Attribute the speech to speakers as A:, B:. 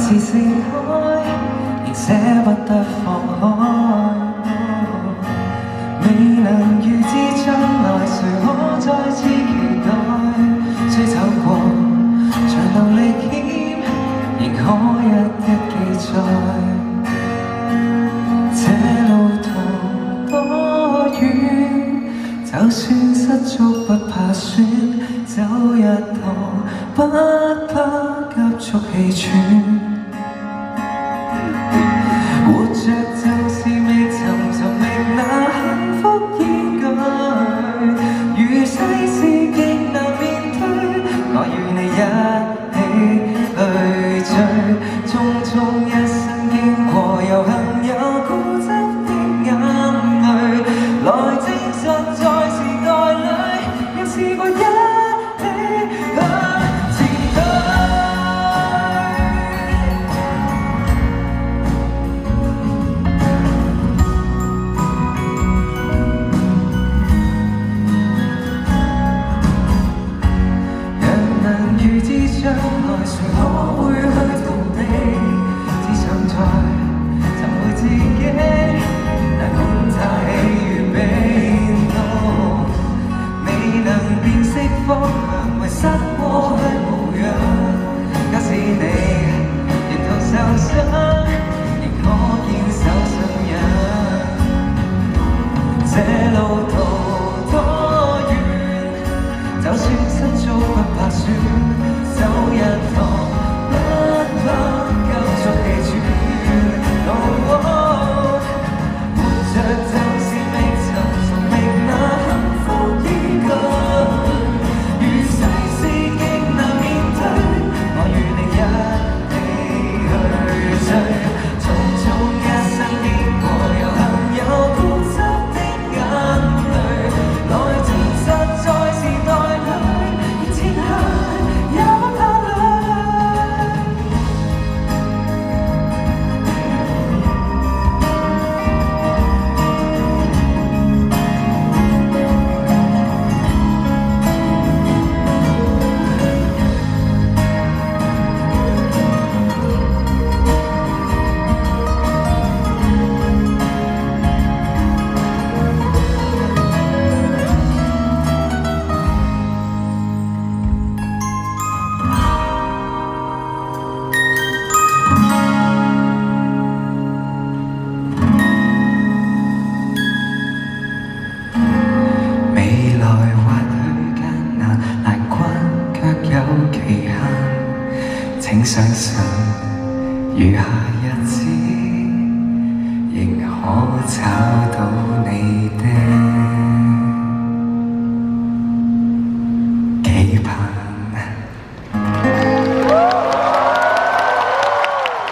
A: 似盛開，仍捨不得放開。未能預知將來誰可再次期待，追走過長路歷險，仍可一一記載。這路途多遠，就算失足不怕損，走一趟不怕急速氣喘。活着就是未尋覓那幸福依據，如世事極難面對，我與你一起去追。匆匆一生經過有幸有固執的眼淚，來證實在時代裡，仍試過一起去前去。預知將來誰可會去逃避，只想再尋回自己，但管他喜與悲都未能辨識方向，迷失過去模樣。假使你沿途受傷，亦可堅守信仰。這路途多遠，就算失足不怕損，走一趟不怕急速氣喘。活着就是未尋覓那幸福依據，如世事極難面對，我與你一起去追。匆匆一生經過有幸有固執的眼淚，來證實在時代裡，前行也不怕累。未來或許艱難難關，卻有期限。請相信，餘下日子仍可找到你的期盼。